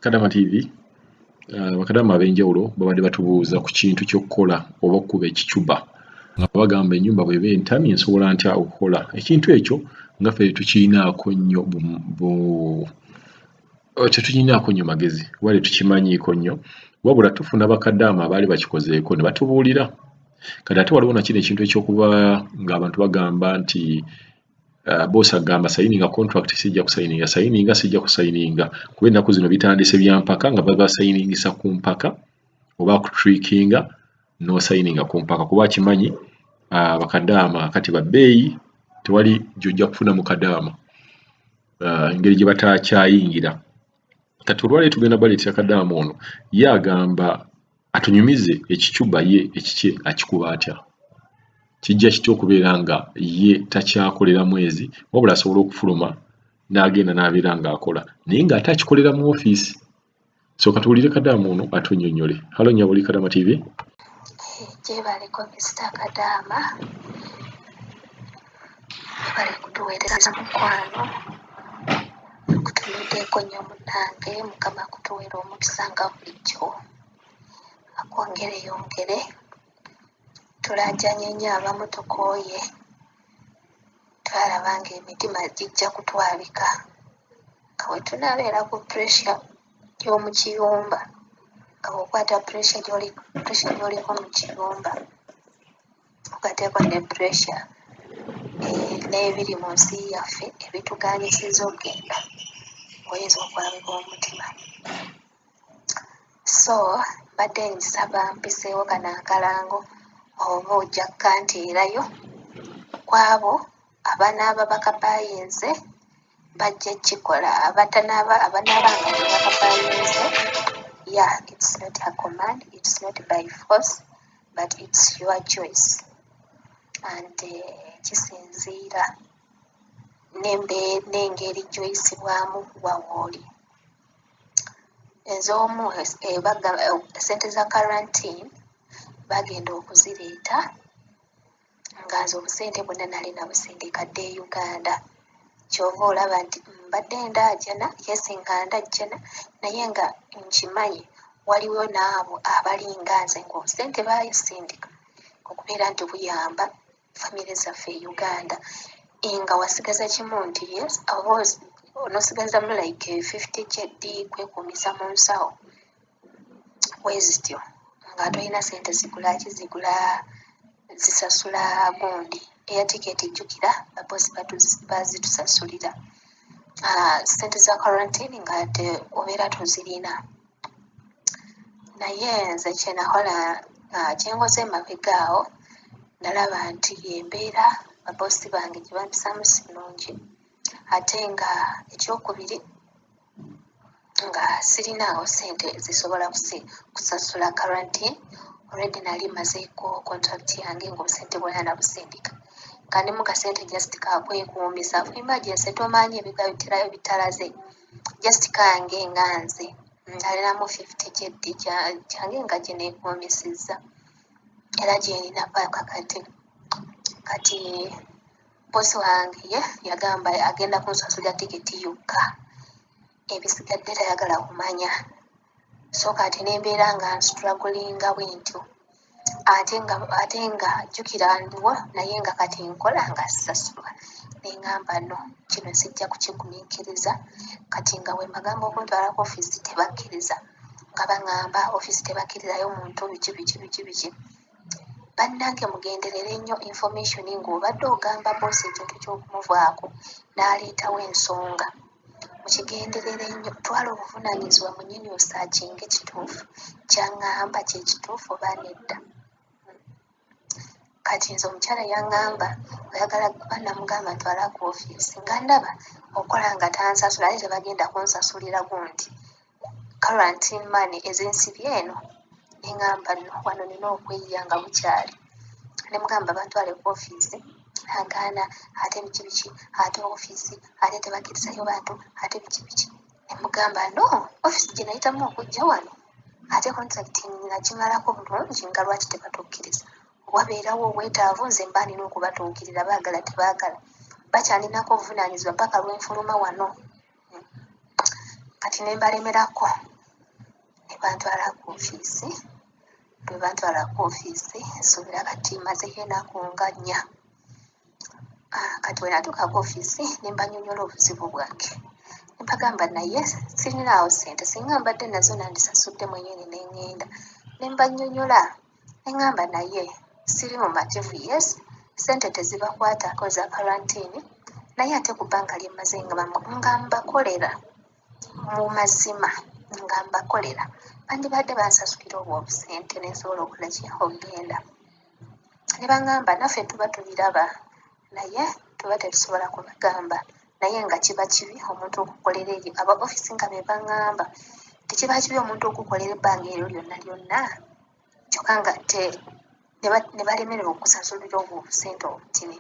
Kadama TV bakadama ab'enjawulo babadde batubuuza ku kintu ky'okukola oba okukuba ekicuba nga bagamba ennyumba bw'eba entamye nsobola ntya okukola ekintu ekyo nga ffe tukirinaako nnyo tetukirinaako nnyo magezi wali tukimanyiiko nnyo wabula tufuna bakaddaama abaali bakikozeeko ne batubuulira kati ate waliwo nakino ekintu ekyokuba ng'abantu bagamba nti boosi agamba sayininga contract sijja kusayininga sayininga sijja kusayininga kuba ennaku zino bitandise bya mpaka nga baba sayiningisa ku mpaka oba kutrikinga n'osayininga ku mpaka kuba kimanyi bakadaama kati babbeeyi tewali gyojja kufuna mu kadaama engeri gye batakyayingira kati olwaleero tugenda baleetera kadaama ono ye agamba atunyumize ekicuba ye ekikye akikuba atya kijja kitya okubeera nga ye takyakolera mwezi wabula asobola okufuluma n'agenda n'abeera ng'akola naye ng'ate akikolera mu ofiisi sooka tuwulire kadaama ono atunnyonnyole halo nyabuli Kadama TV gyebaleko Mr. Kadaama bali kutuweereza mukwano kutunuddeeko nnyo munnange mukama kutuweera omukisa nga bulijjo akwongere yongere tulajanye nnyo abamu tukooye twalaba ng'emitima gijja kutwabika nga bwe tunaabeera ku puresya y'omu kiyumba nga bw'okwata puresya gy'oliko mu kiyumba ogateeko ne puresya n'ebiri mu nsi yaffe ebitugaanyisizza okgenda oyinza okwabika omutima so mbadde nsaba mpiseewo kano akalango oba ojja kkanteerayo kwabo abanaaba bakabayinze bajja kikola abanaaba nga bakabayinze yeah it's not a command it's not by force but it's your choice and kisinziira n'engeri gy'oyisibwamu wawooli ez'omu sente za quarantine bagenda okuzireeta nga nze obusente bwonna nali nabusindikadde e Uganda kyova olaba nti mbadde ndaajana yesi nga ndajjana naye nga nkimanyi waliwo n'abo abalinga nze ng'obusente baayisindika okubeera nti buyamba famire zaffe e Uganda nga wasigaza kimu nti yes onosigazamu like 50 kyeddi kwekuumisa mu nsawo wezityo nga tolina sente zigula zisasula gundi eya tiketi jjukira babosi bazitusasulira sente za quarantine nga te obeera tozirina naye nze kyenakola kyengoze emabega awo nalaba nti embeera babosi bange gye bampisamu si nnungi ate nga ekyokubiri nga sirinaawo sente zisobola kusasula quarantine already nali mazeeko contract yange ng'obusente bwonna nabusindika kandi mu kasente just kakwekuumisa emergency tomanyi ebigayitirayo bitalaze just kange nga nze alinamu 50 kyeddi kyange nga gye neekuumisizza era gyenina paaka kati bosi wange ye yagamba agenda kunsasulira tiketi yokka ebisigadde tayagala kumanya so kati nembeera nga nstruglinga bwentyo ate nga jjukira ndiwo naye nga kati nkola nga sisasulwa neŋŋamba no kino sijja kukigumiikiriza kati nga bwe mbagamba okuntwalako ofiisi tebakkiriza nga baŋŋamba ofiisi tebakkirizayo muntu biki bannange mugenderere nnyo information ng'obadde ogamba boosi ekintu ky'okumuvaako n'aleetawo ensonga mukigenderere nnyo twala obuvunaanyizibwa mu nnyini osaakinga ekituufu kyaŋŋamba kyekituufu oba nedda kati nze omukyala yaŋŋamba oyagala kuba namugamba ntwala ku ofiisi nga ndaba okola nga tansasula ate tebagenda kunsasulira gundi quarantine money ez'ensibye eno neŋŋamba no wano nina okweyiya nga bukyali nemugamba bantwale ku ofiisi agaana ate biki ate ofiisi ate tebakkirizayo bantu ate biki nemugamba no ofiisi gye nayitamu okujja wano ate contract nakimalako bulungi nga lwaki tebatukkiriza wabeerawo obwetaavu nze mba nina okubatuukirira baagala tebaagala bakyalinako obuvunaanyizibwa paka lwenfuluma wano kati ne mbalemerako ne bantwala ku ofiisi. Bwe bantwala ku ofiisi nsuubira kati mazeyo ennaku nga 4. Kati bwe natuuka ku ofiisi ne mbanyonnyola obuzibu bwange. Ne mbagamba naye sirinaawo ssente, singa mbadde nazo nandisasudde mwennyini ne ŋŋenda. Ne mbanyonnyola ne ŋŋamba naye siri mumativu, yes, ssente tezibakwatako za karantiini, naye ate ku bbanga lye mmaze nga mbakolera mu mazima, nga mbakolera bandibadde bansasulira obwo obusente ne nsobola okukola ki okugenda. Ne baŋŋamba naffe tuba tubiraba naye tuba tetusobola kubagamba, naye nga kiba kibi omuntu okukolera ebyo. Aba ofiisi nga be baŋŋamba tekiba kibi omuntu okukolera ebbanga eryo lyonna lyonna kyokka nga ne balemererwa okusasulira obwo obusente obutini.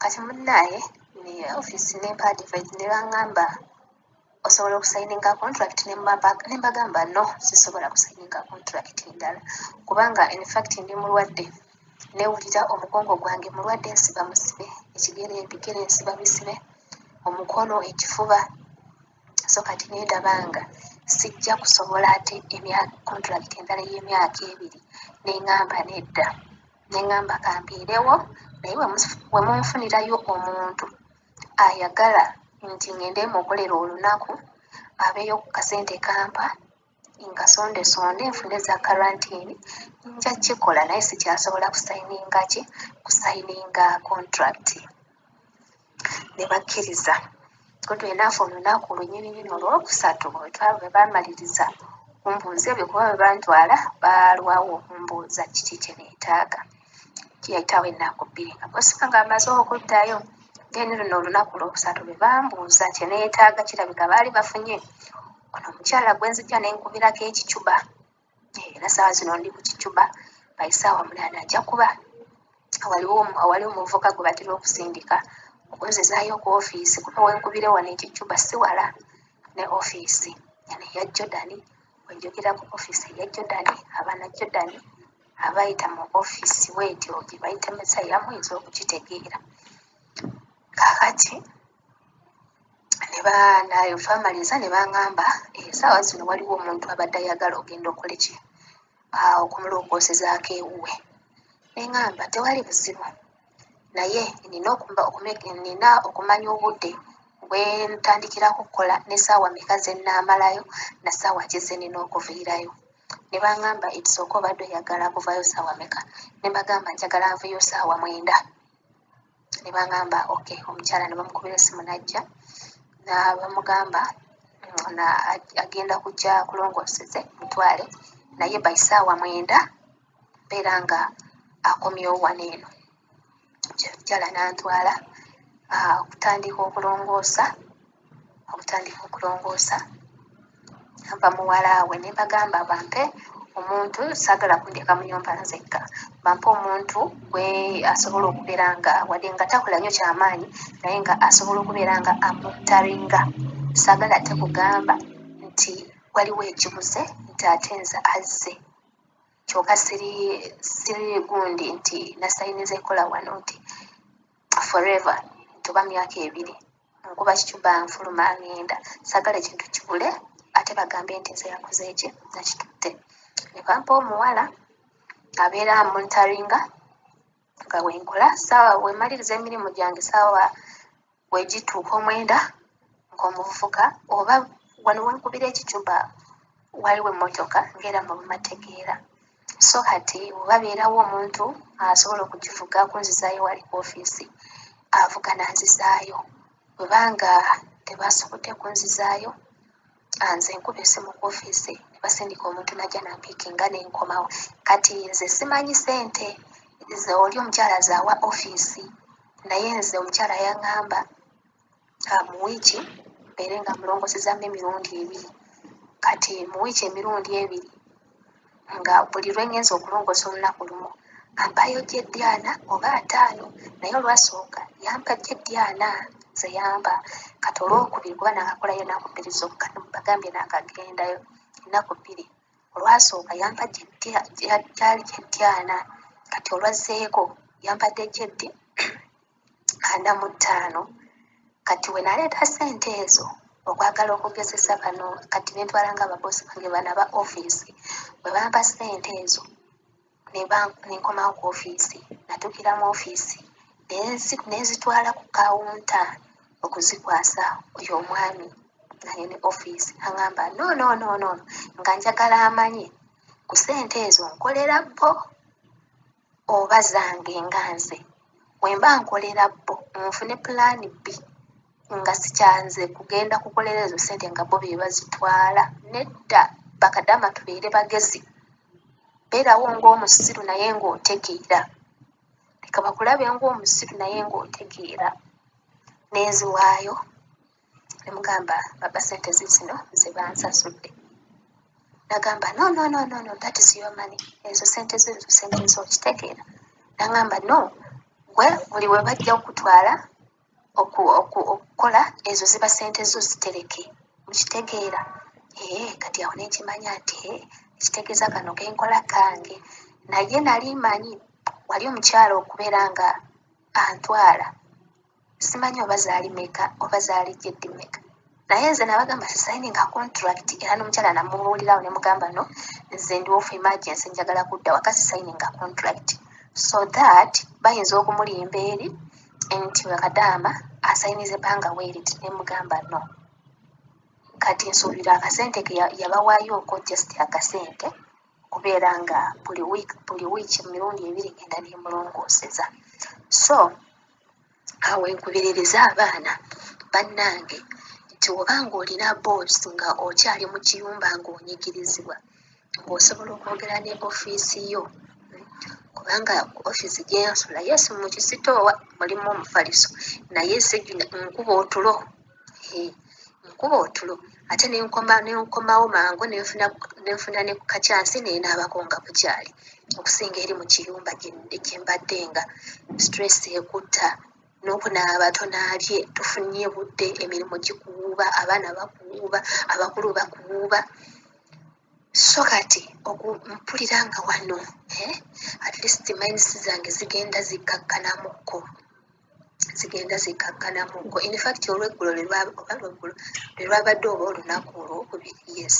Kati munnaaye ne ofiisi ne mpa advice ne baŋŋamba osobola okusayininga contract, ne mbagamba no, sisobola kusayininga contract ndala kubanga in fact ndi mulwadde, newulira omugongo gwange mulwadde, nsiba musibe, ebigere nsiba bisibe, omukono, ekifuba. So kati nendabanga sijja kusobola ate contract endala y'emyaka 2. Neŋŋamba nedda, neŋŋamba kambiirewo, naye we munfunirayo omuntu ayagala nti ŋŋende mukolera olunaku abeeyo ku kasente kampa nga sonde nfune za karantiini, nja kikola, naye sikyasobola kusayininga contract. Ne bakkiriza. Good enough, olunaku lunyininyini olwokusatu bwe baamaliriza kumbuuza ebyo, kuba bwe bantwala baalwawo okumbuuza kiki kye neetaaga. Kiyayitawo ennaku 2 nga bosiba nga amaze okuddayo. Then luno olunaku olwokusatu bwe bambuuza kye neetaaga, kirabika baali bafunye ono omukyala gwe nzija ne nkubirako ekicuba. Era saawa zino ndi ku kicuba, bayisaawa 8 ajja kuba awali omuvuka gwe batera okusindika okunzizaayo ku ofiisi, kuba wenkubire wano ekicuba si wala ne ofiisi eno eya Jordani. Wenjogera ku ofiisi eya Jordani, abaana Jordani abayita mu ofiisi weetyo gye bayita Mesaya, muyinza okukitegeera. Kaakati famaliza ne baŋŋamba essaawa zino waliwo omuntu abadde ayagala ogenda okole ki okumulongoosezaako ewuwe. Ne ŋŋamba tewali buzibu, naye nina okumanya obudde bwe ntandikirako okukola n'essaawa mmeka ze nnaamalayo na ssaawa ki ze nina okuviirayo. Ne baŋŋamba ekisooka obadde oyagala kuvayo ssaawa mmeka? Ne mbagamba njagala nveyo ssaawa 9. Ne baŋŋamba okay. Omukyala ne bamukubira essimu n'ajja, bamugamba agenda kujja kulongooseze mutwale, naye bayisaawa 9 beera nga akomyewo wano eno. Omukyala n'antwala okutandika okulongoosa ava muwala we. Ne bagamba bampe omuntu, saagala kundeka mu nnyumba nzekka, bampe omuntu gwe asobola okubeera nga wadde nga takola nnyo kyamaanyi naye nga asobola okubeera nga amuttaringa. Saagala ate kugamba nti waliwo ekibuze nti ate nze azze, kyokka siri gundi nti nasayiniza enkola wano nti forever tuba myaka 2 nkuba kicuba nfuluma ngenda. Saagala ekintu kibule ate bagambe nti nze yakoze eki nakitutte. Ne bampa omuwala abeera amuntaringa nga wenkola saawa wemaliriza emirimu gyange saawa wegituuka 9 ng'omuvubuka oba wano wenkubira ekicuba waliwo emmotoka ngeera mu bumategeera. So kati oba beerawo omuntu asobola okugivuga kunzizaayo wali ku ofiisi, avuga nanzizaayo. Bwebanga tebasobodde kunzizaayo, nze nkuba essimu ku ofiisi ne basindika omuntu najja nampiikinga n'enkomawo. Kati nze simanyi ssente oli omukyala zaawa ofiisi, naye nze omukyala yaŋŋamba mu wiiki mbeere nga mulongosezaamu emirundi 2. Kati mu wiiki emirundi 2 nga buli lwe ngenza okulongoosa olunaku lumu ampayo gyeddyaana oba 5, naye olwasooka yampa gyeddyaana ze yampa. Kati olwokubiri kuba nakakolayo ennaku 2 zokka, bagambye nakagendayo ennaku 2. Olwasooka yampa gyali gyeddyaana, kati olwazzeeko yampadde gyeddi 45. Kati we naleeta ssente ezo okwagala okugezesa bano kati ne ntwala ng'ababosi bange bano aba ofiisi bwe bampa ssente ezo ne nkomawo ku ofiisi natuukira mu ofiisi ne nzitwala ku kawunta okuzikwasa oyo omwami naye ne ofiisi aŋŋamba no nga njagala amanye ku ssente ezo nkolera bbo oba zange nga nze bwe mba nkolera bbo nfune pulaani B nga sikyanze kugenda kukolera ezo ssente nga bo bye bazitwala nedda bakadama tubeere bagezi beerawo ng'omusiru naye ng'otegeera leka bakulabe ng'omusiru naye ng'otegeera neziwaayo ne mugamba baba ssente zino ze bansasudde nagamba no that is your money ezo ssente zo okitegeera nagamba no gwe buli we bajja okutwala okukola ezo ziba ssente zo zitereke mukitegeera kati awo nekimanya nti ekitegeeza kano kenkola kange naye nali manyi wali omukyala okubeera nga antwala simanyi oba zaali meka oba zaali jeddi meka naye nze nabagamba sisayininga contract era n'omukyala namubuulirawo ne mugamba no nze ndi of emergency njagala kudda waka sisayininga contract so that bayinza okumulimba eri nti wakadaama asayinize banga werit ne mugamba no kati nsuubira akasente ke yabawaayoko just akasente okubeera nga buli wiiki emirundi ebiri genda nemulongooseza so awo enkubiririza abaana bannange nti obanga olina boosi nga okyali mu kiyumba ng'onyigirizibwa ng'osobola okwogera ne ofiisi yo kubanga ofiisi gyensula yesu mu kisitoowa mulimu omufaliso naye nkuba otulo ate nenkomawo mangu nenfuna ne ku kacyansi neenaabako nga bukyali okusinga eri mu kiyumba gye mbadde nga stress ekutta n'okunaaba tonaabye tufunye budde emirimu gikuwuuba abaana bakuwuuba abakulu bakuwuuba so kati mpulira nga wano at least minds zange zigenda zikakkanamukko in fact olweggulo lwe lwabadde oba olunaku olwokubiri yes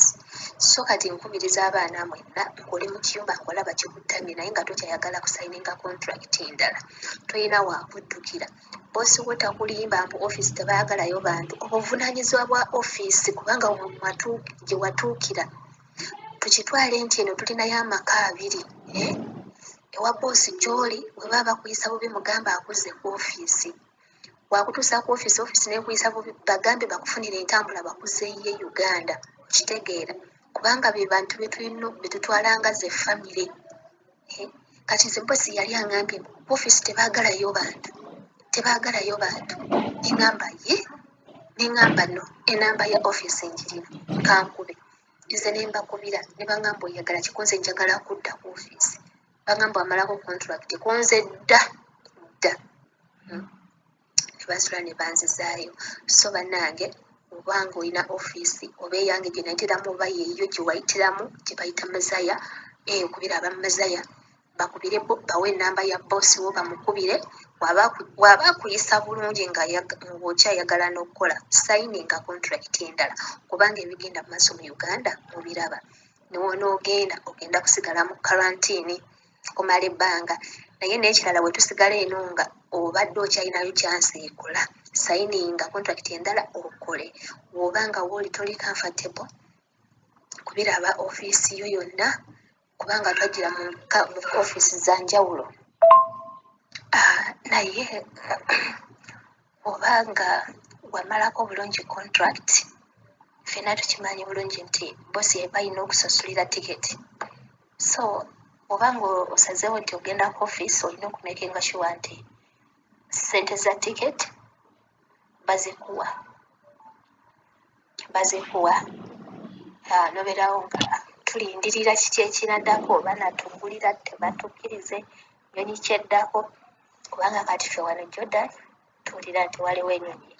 so kati nkubiriza abaana mwenna ng'oli mu kiyumba ng'olaba kikuttamye naye nga tokyayagala kusayininga contract endala tolina wakuddukira boosi wo takulimba mbu ofiisi tebayagalayo bantu obuvunaanyizibwa bwa ofiisi kubanga gye watuukira tukitwale nti eno tulinayo amaka abiri ewa boosi gy'oli bwe baba bakuyisa bubi mugamba akuze ku ofiisi wakutuusa ku ofiisi nekuyisa bubi bagambe bakufunira entambula bakuzeeyo Uganda kitegeera kubanga be bantu betutwalanga ze famire kati nze boosi yali angambye ofiisi tebaagalayo bantu neŋŋamba no enamba ya ofiisi njirina kankube nze ne mbakubira ne baŋŋamba oyagala kikunze njagala kudda ku ofiisi baŋŋamba amalako contract kunze dda ne basula ne banzizaayo so bannange obanga olina ofiisi oba eyange gye nayitiramu oba yeeyo gye wayitiramu gye bayita mazaya okubira abamazaya bakubire bawe enamba ya boosi wo bamukubire waba akuyisa bulungi ng'okyayagala n'okukola sayininga contract endala kubanga ebigenda mu maaso mu Uganda mubiraba n'ogenda kusigala mu karantiini kumala ebbanga naye n'ekirala bwe tusigala eno nga obadde okyalinayo kyansi ekola sayininga contract endala okole w'obanga wooli toli comfortable kubiraba ofiisi yo yonna kubanga twagira mu ofiisi za njawulo naye obanga wamalako bulungi contract ffenna tukimanyi bulungi nti boosi eba alina okusasulira tiketi so obanga osazeewo nti ogenda ku ofiisi olina okumekinga sure nti ssente za tiketi bazikuwa nobeerawo nga tulindirira kiki ekiraddako oba natumbulira tebatukkirize nyonyi kyeddako kubanga kati ffe wano Jordan tuwulira nti waliwo enyonyi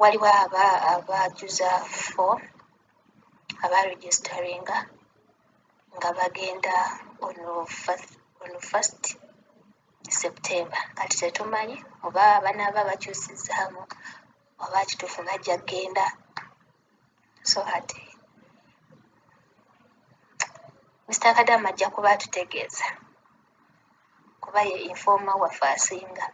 waliwo abajuza fo abaregisteringa nga bagenda ono 1st September kati tetumanyi oba banaaba bakyusizaamu oba kituufu bajja kgenda so ati Mr. Kadaama ajja kuba atutegeeza kuba ye informa waffe asinga.